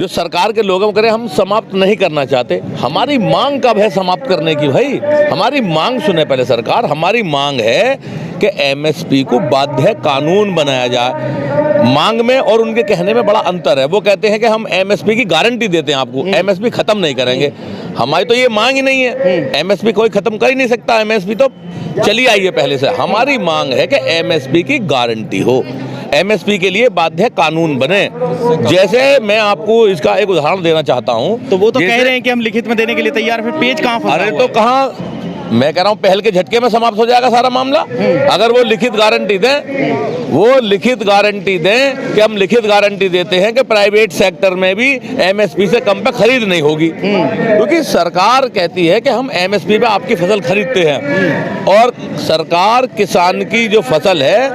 जो सरकार के लोगों करे हम समाप्त नहीं करना चाहते। हमारी मांग कब है समाप्त करने की भाई? हमारी मांग सुने पहले सरकार। हमारी मांग है कि एमएसपी को बाध्य कानून बनाया जाए। मांग में और उनके कहने में बड़ा अंतर है। वो कहते हैं कि हम एमएसपी की गारंटी देते हैं आपको, एमएसपी खत्म नहीं करेंगे। हमारी तो ये मांग ही नहीं है। एमएसपी कोई खत्म कर ही नहीं सकता। एमएसपी तो चली आई है पहले से। हमारी मांग है कि एमएसपी की गारंटी हो, एमएसपी के लिए बाध्य कानून बने। जैसे मैं आपको इसका एक उदाहरण देना चाहता हूं। तो वो तो कह रहे हैं कि हम लिखित में देने के लिए तैयार, फिर पेज कहां फंसा? अरे तो कहां, मैं कह रहा हूं पहल के झटके में समाप्त हो जाएगा सारा मामला। अगर वो लिखित गारंटी दें, वो लिखित गारंटी दें कि हम लिखित गारंटी देते हैं कि प्राइवेट सेक्टर में भी एमएसपी से कम पे खरीद नहीं होगी। क्योंकि सरकार कहती है कि हम एमएसपी पे आपकी फसल खरीदते हैं और सरकार किसान की जो फसल है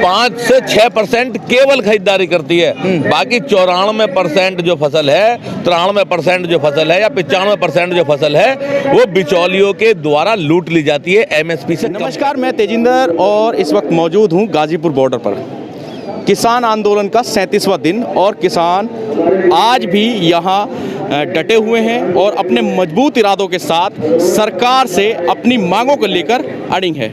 5 से 6% केवल खरीदारी करती है। बाकी 94% जो फसल है, 93% जो फसल है या 95% जो फसल है वो बिचौलियों के द्वारा लूट ली जाती है एमएसपी से। नमस्कार, मैं तेजिंदर और इस वक्त मौजूद हूं गाजीपुर बॉर्डर पर। किसान आंदोलन का 37वां दिन और किसान आज भी यहां डटे हुए हैं और अपने मजबूत इरादों के साथ सरकार से अपनी मांगों को लेकर अड़िग है।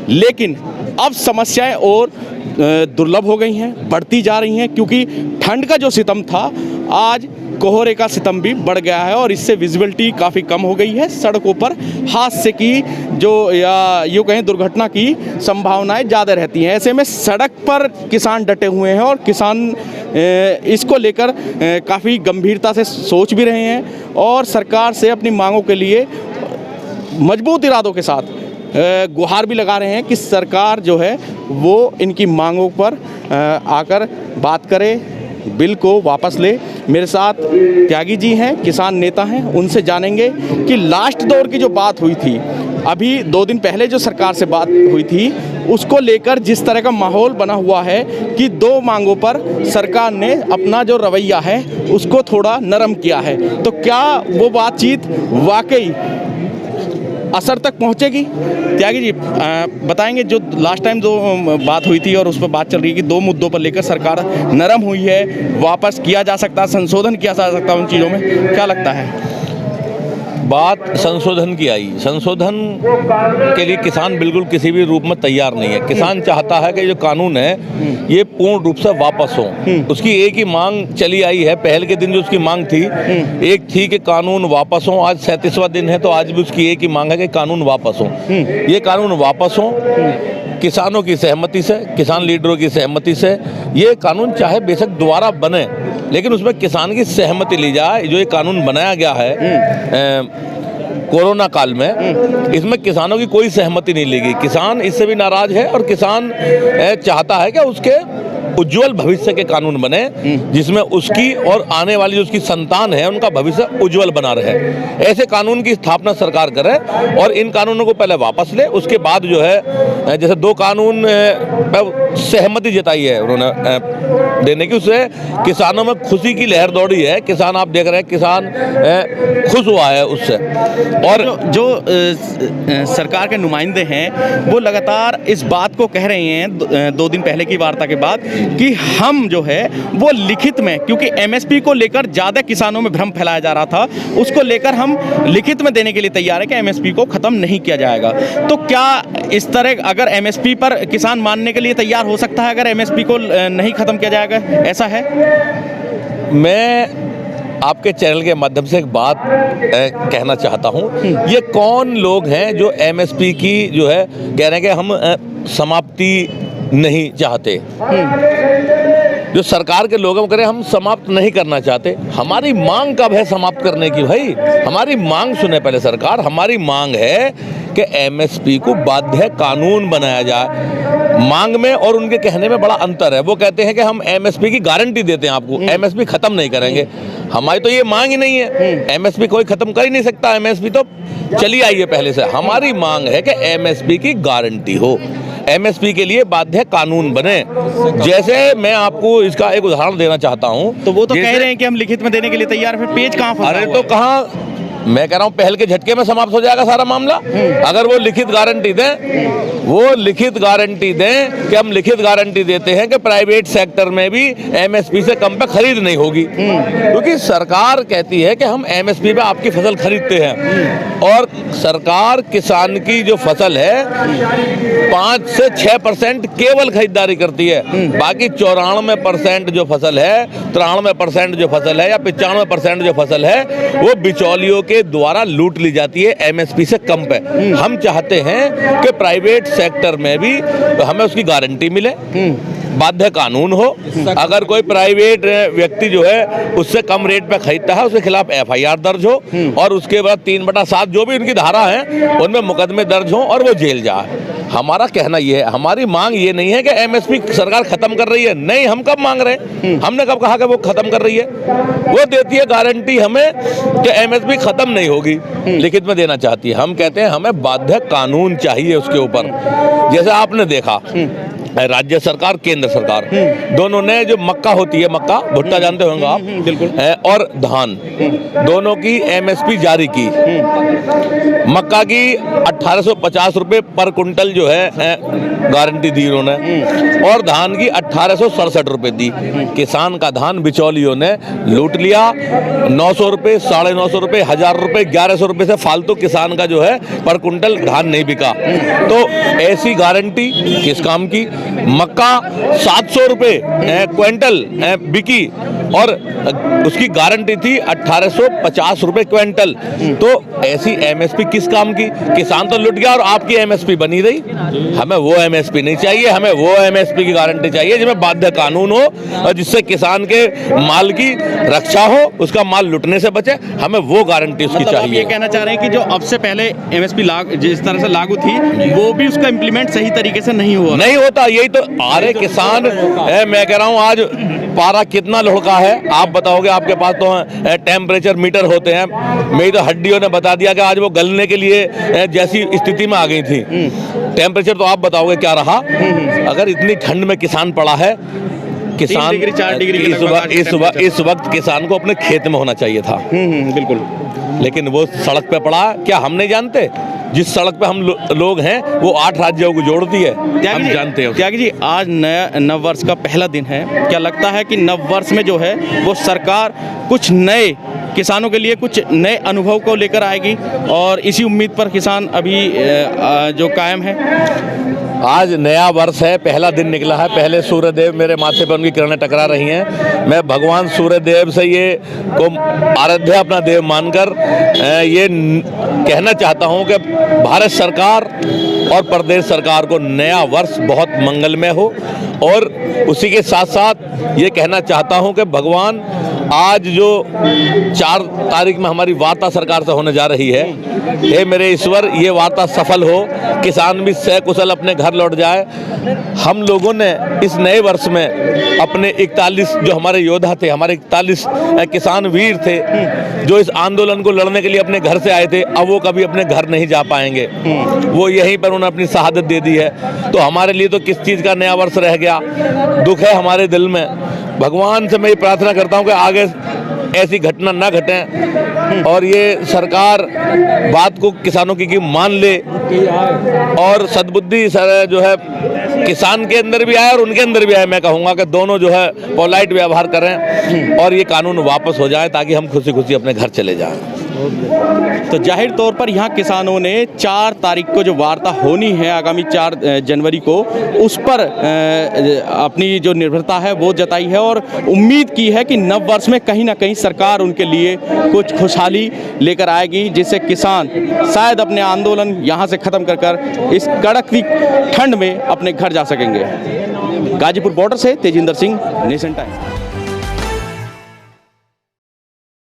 लेकिन अब समस्याएं और दुर्लभ हो गई हैं, बढ़ती जा रही हैं, क्योंकि ठंड का जो सितम था आज कोहरे का सितम भी बढ़ गया है और इससे विजिबिलिटी काफ़ी कम हो गई है। सड़कों पर हादसे की जो या यूँ कहें दुर्घटना की संभावनाएं ज़्यादा रहती हैं। ऐसे में सड़क पर किसान डटे हुए हैं और किसान इसको लेकर काफ़ी गंभीरता से सोच भी रहे हैं और सरकार से अपनी मांगों के लिए मजबूत इरादों के साथ गुहार भी लगा रहे हैं कि सरकार जो है वो इनकी मांगों पर आकर बात करे, बिल को वापस ले। मेरे साथ त्यागी जी हैं, किसान नेता हैं, उनसे जानेंगे कि लास्ट दौर की जो बात हुई थी, अभी 2 दिन पहले जो सरकार से बात हुई थी, उसको लेकर जिस तरह का माहौल बना हुआ है कि 2 मांगों पर सरकार ने अपना जो रवैया है उसको थोड़ा नरम किया है। तो क्या वो बातचीत वाकई असर तक पहुंचेगी? त्यागी जी बताएंगे, जो लास्ट टाइम जो बात हुई थी और उस पर बात चल रही है कि 2 मुद्दों पर लेकर सरकार नरम हुई है, वापस किया जा सकता है, संशोधन किया जा सकता है उन चीज़ों में, क्या लगता है? बात संशोधन की आई। संशोधन के लिए किसान बिल्कुल किसी भी रूप में तैयार नहीं है। किसान चाहता है कि जो कानून है ये पूर्ण रूप से वापस हो। उसकी एक ही मांग चली आई है। पहल के दिन जो उसकी मांग थी, एक थी कि कानून वापस हो। आज 37वां दिन है तो आज भी उसकी एक ही मांग है कि कानून वापस हो। ये कानून वापस हो किसानों की सहमति से, किसान लीडरों की सहमति से। ये कानून चाहे बेशक दोबारा बने, लेकिन उसमें किसान की सहमति ली जाए। जो ये कानून बनाया गया है कोरोना काल में, इसमें किसानों की कोई सहमति नहीं ली गई। किसान इससे भी नाराज है और किसान चाहता है कि उसके उज्जवल भविष्य के कानून बने, जिसमें उसकी और आने वाली जो उसकी संतान है उनका भविष्य उज्जवल बना रहे। ऐसे कानून की स्थापना सरकार करे और इन कानूनों को पहले वापस ले। उसके बाद जो है जैसे 2 कानून पर सहमति जताई है उन्होंने देने की, उससे किसानों में खुशी की लहर दौड़ी है। किसान आप देख रहे हैं, किसान खुश हुआ है उससे। और जो सरकार के नुमाइंदे हैं वो लगातार इस बात को कह रहे हैं 2 दिन पहले की वार्ता के बाद कि हम जो है वो लिखित में, क्योंकि एमएसपी को लेकर ज़्यादा किसानों में भ्रम फैलाया जा रहा था, उसको लेकर हम लिखित में देने के लिए तैयार है कि एमएसपी को ख़त्म नहीं किया जाएगा। तो क्या इस तरह अगर एमएसपी पर किसान मानने के लिए तैयार हो सकता है अगर एमएसपी को नहीं ख़त्म किया जाएगा, ऐसा है? मैं आपके चैनल के माध्यम से एक बात कहना चाहता हूं। ये कौन लोग हैं जो एमएसपी की जो है कह रहे हैं कि हम समाप्ति नहीं चाहते? जो सरकार के लोगों करे हम समाप्त नहीं करना चाहते। हमारी मांग कब है समाप्त करने की भाई? हमारी मांग सुने पहले सरकार। हमारी मांग है कि एमएसपी को बाध्य कानून बनाया जाए। मांग में और उनके कहने में बड़ा अंतर है। वो कहते हैं कि हम एमएसपी की गारंटी देते हैं आपको, एमएसपी खत्म नहीं करेंगे। हमारी तो ये मांग ही नहीं है। एमएसपी कोई खत्म कर ही नहीं सकता। एमएसपी तो चली आई है पहले से। हमारी मांग है कि एमएसपी की गारंटी हो, एमएसपी के लिए बाध्य कानून बने। जैसे मैं आपको इसका एक उदाहरण देना चाहता हूं। तो वो तो कह रहे हैं कि हम लिखित में देने के लिए तैयार, फिर पेज कहां फंसा? अरे तो कहां, मैं कह रहा हूँ पहल के झटके में समाप्त हो जाएगा सारा मामला। अगर वो लिखित गारंटी दें, वो लिखित गारंटी दें कि हम लिखित गारंटी देते हैं कि प्राइवेट सेक्टर में भी एमएसपी से कम पे खरीद नहीं होगी, क्योंकि सरकार कहती है कि हम एमएसपी पे आपकी फसल खरीदते हैं और सरकार किसान की जो फसल है 5 से 6% केवल खरीदारी करती है, बाकी 94% जो फसल है, 93% जो फसल है या 95% जो फसल है वो बिचौलियों के द्वारा लूट ली जाती है एमएसपी से कम पे। हम चाहते हैं कि प्राइवेट सेक्टर में भी हमें उसकी गारंटी मिले, बाध्य कानून हो। अगर कोई प्राइवेट व्यक्ति जो है उससे कम रेट पे खरीदता है उसके खिलाफ एफआईआर दर्ज हो और उसके बाद 3/7 जो भी उनकी धारा है उनमें मुकदमे दर्ज हो और वो जेल जाए। हमारा कहना ये है, हमारी मांग ये नहीं है कि एमएसपी सरकार खत्म कर रही है, नहीं, हम कब मांग रहे हैं, हमने कब कहा कि वो खत्म कर रही है। वो देती है गारंटी हमें कि एमएसपी खत्म नहीं होगी, लिखित में देना चाहती है। हम कहते हैं हमें बाध्य कानून चाहिए उसके ऊपर। जैसे आपने देखा राज्य सरकार, केंद्र सरकार दोनों ने जो मक्का होती है, मक्का भुट्टा जानते होंगे आप, बिल्कुल, और धान दोनों की एमएसपी जारी की। मक्का की 1850 रुपए पर कुंटल जो है गारंटी दी उन्होंने और धान की 1867 रुपए दी। किसान का धान बिचौलियों ने लूट लिया। 900 रुपए, 950 रुपए, 1000 रुपए, 1100 रुपए से फालतू किसान का जो है पर कुंटल धान नहीं बिका। तो ऐसी गारंटी किस काम की? मक्का 700 रुपए क्विंटल बिकी और उसकी गारंटी थी 1850 रुपए क्विंटल। तो ऐसी एमएसपी किस काम की? किसान तो लुट गया और आपकी एमएसपी बनी रही। हमें वो एमएसपी नहीं चाहिए, हमें वो एमएसपी की गारंटी चाहिए जिसमें बाध्य कानून हो और जिससे किसान के माल की रक्षा हो, उसका माल लुटने से बचे। हमें वो गारंटी उसकी चाहिए। आप ये कहना चाह रहे हैं कि जो अब से पहले एमएसपी जिस तरह से लागू थी वो भी उसका इम्प्लीमेंट सही तरीके से नहीं होता। यही तो आरे किसान मैं कह रहा हूँ आज पारा कितना लुढ़का है आप बताओगे। आपके पास तो टेम्परेचर मीटर होते हैं, मेरी तो हड्डियों ने बता दिया कि आज वो गलने के लिए जैसी स्थिति में आ गई थी। टेम्परेचर तो आप बताओगे क्या रहा। अगर इतनी ठंड में किसान पड़ा है, किसान 3 डिग्री 4 डिग्री इस वक्त किसान को अपने खेत में होना चाहिए था। बिल्कुल, लेकिन वो सड़क पे पड़ा। क्या हम नहीं जानते? जिस सड़क पे हम लोग हैं वो 8 राज्यों को जोड़ती है, हम जानते हैं। त्यागी जी, आज नया नववर्ष का पहला दिन है। क्या लगता है कि नववर्ष में जो है वो सरकार कुछ नए किसानों के लिए कुछ नए अनुभव को लेकर आएगी और इसी उम्मीद पर किसान अभी जो कायम है? आज नया वर्ष है, पहला दिन निकला है। पहले सूर्यदेव मेरे माथे पर उनकी किरणें टकरा रही हैं। मैं भगवान सूर्यदेव से ये को आराध्य अपना देव मानकर ये कहना चाहता हूँ कि भारत सरकार और प्रदेश सरकार को नया वर्ष बहुत मंगलमय हो। और उसी के साथ साथ ये कहना चाहता हूँ कि भगवान आज जो 4 तारीख में हमारी वार्ता सरकार से होने जा रही है, हे मेरे ईश्वर ये वार्ता सफल हो, किसान भी सकुशल अपने घर लौट जाए। हम लोगों ने इस नए वर्ष में अपने 41 जो हमारे योद्धा थे, हमारे 41 किसान वीर थे जो इस आंदोलन को लड़ने के लिए अपने घर से आए थे, अब वो कभी अपने घर नहीं जा पाएंगे। वो यहीं पर उन्होंने अपनी शहादत दे दी है। तो हमारे लिए तो किस चीज़ का नया वर्ष रह गया? दुख है हमारे दिल में। भगवान से मैं ये प्रार्थना करता हूँ कि आगे ऐसी घटना ना घटे और ये सरकार बात को किसानों की मान ले और सद्बुद्धि जो है किसान के अंदर भी आए और उनके अंदर भी आए। मैं कहूँगा कि दोनों जो है पोलाइट व्यवहार करें और ये कानून वापस हो जाए ताकि हम खुशी खुशी अपने घर चले जाएं। तो जाहिर तौर पर यहाँ किसानों ने 4 तारीख को जो वार्ता होनी है आगामी 4 जनवरी को, उस पर अपनी जो निर्भरता है वो जताई है और उम्मीद की है कि नव वर्ष में कहीं ना कहीं सरकार उनके लिए कुछ खुशहाली लेकर आएगी, जिससे किसान शायद अपने आंदोलन यहाँ से ख़त्म कर इस कड़कती ठंड में अपने घर जा सकेंगे। गाजीपुर बॉर्डर से तेजिंदर सिंह, नेशन टाइम।